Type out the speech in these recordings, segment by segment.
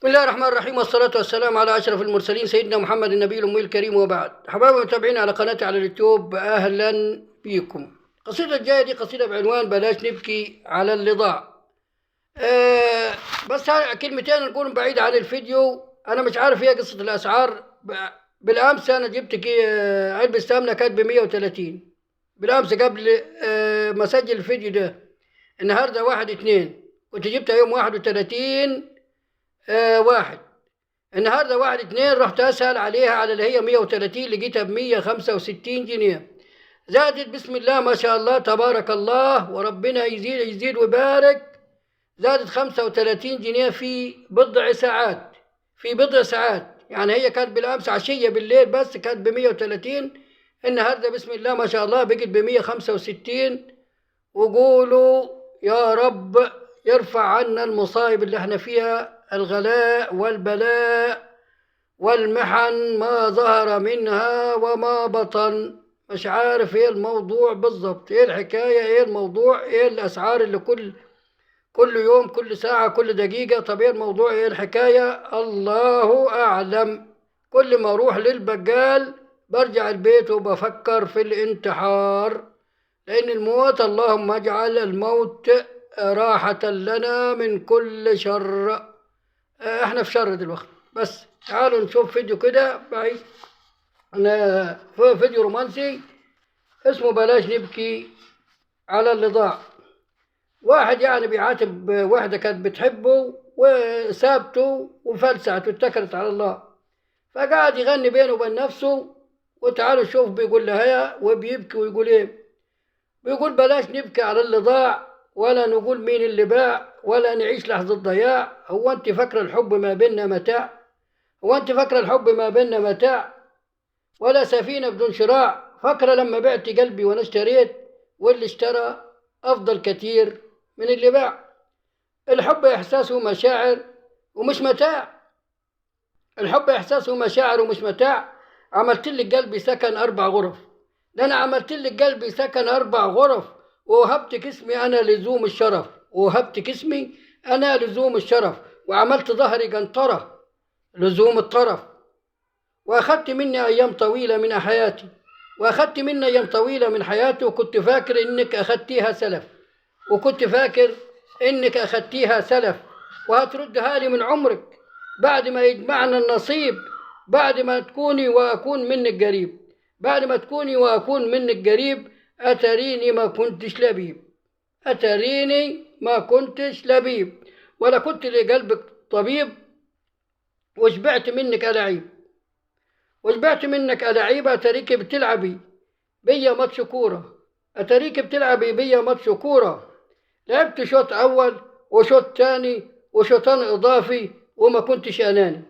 بسم الله الرحمن الرحيم، والصلاة والسلام على أشرف المرسلين سيدنا محمد النبي الأمي الكريم، وبعد. حبايبي المتابعين على قناتي على اليوتيوب، أهلا بكم. القصيدة الجاية دي قصيدة بعنوان بلاش نبكي على اللي ضاع. بس كلمتين نقولهم بعيد عن الفيديو. أنا مش عارف هي قصة الأسعار. بالأمس أنا جبت علبة سمنة كانت ب130 بالأمس قبل ما أسجل الفيديو ده. النهاردة 1/2 كنت جبتها يوم 31 واحد. النهارده 1/2 رحت اسال عليها على اللي هي 130 لقيتها ب165 جنيه. زادت بسم الله ما شاء الله تبارك الله، وربنا يزيد يزيد ويبارك. زادت 35 جنيه في بضع ساعات. يعني هي كانت بالامس عشيه بالليل بس كانت ب130، النهارده بسم الله ما شاء الله بقت ب165. وقولوا يا رب يرفع عنا المصايب اللي احنا فيها، الغلاء والبلاء والمحن ما ظهر منها وما بطن. مش عارف ايه الموضوع بالضبط، ايه الحكاية، ايه الموضوع، ايه الاسعار اللي كل يوم كل ساعة كل دقيقة. طب ايه الموضوع، ايه الحكاية، الله اعلم. كل ما اروح للبقال برجع البيت وبفكر في الانتحار، لأن الموت اللهم اجعل الموت راحة لنا من كل شر. احنا في شر دلوقتي. بس تعالوا نشوف فيديو كده بعيد. أنا فيديو رومانسي اسمه بلاش نبكي على اللي ضاع. واحد يعني بيعاتب واحدة كانت بتحبه وسابته وفلسعت واتكلت على الله، فقعد يغني بينه وبين نفسه. وتعالوا شوف بيقول لها وبيبكي ويقول ايه. بيقول بلاش نبكي على اللي ضاع، ولا نقول مين اللي باع، ولا نعيش لحظة ضياع. هو انت فاكرة الحب ما بيننا متاع؟ ولا سفينة بدون شراع؟ فاكرة لما بعت قلبي وانا اشتريت، واللي اشترى افضل كتير من اللي باع. الحب احساس ومشاعر ومش متاع. عملت لك قلبي سكن 4 غرف. ده انا عملت لك قلبي سكن 4 غرف، ووهبتك اسمي انا لزوم الشرف. وعملت ظهري قنطرة لزوم الطرف. واخدت مني ايام طويلة من حياتي، وكنت فاكر انك اخدتيها سلف. وهتردها لي من عمرك بعد ما يجمعنا النصيب، بعد ما تكوني واكون منك قريب. اتريني ما كنتش لبيب، ولا كنت لقلبك طبيب. وشبعت منك ألاعيب. أتريك بتلعبي بيا ماتش كورة. لعبت شوط أول وشوط تاني وشوطان إضافي وما كنتش أناني.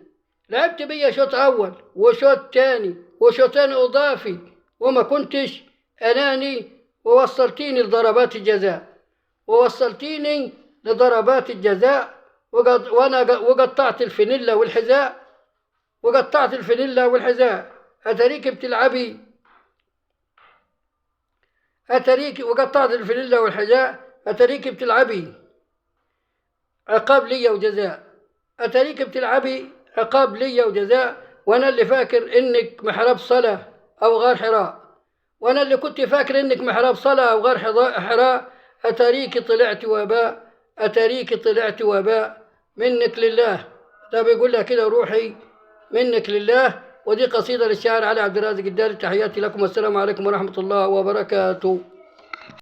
لعبت بيا شوط أول وشوط تاني وشوطان إضافي وما كنتش أناني. ووصلتيني لضربات الجزاء. وقطعت الفانيلا والحذاء. أتريك بتلعبي عقاب ليا وجزاء. وانا اللي فاكر انك محراب صلاة او غار حراء. اتريك طلعت وباء منك لله. ده بيقول لها كده روحي منك لله. ودي قصيدة للشاعر علي عبد الرازق الداري. تحياتي لكم، والسلام عليكم ورحمة الله وبركاته.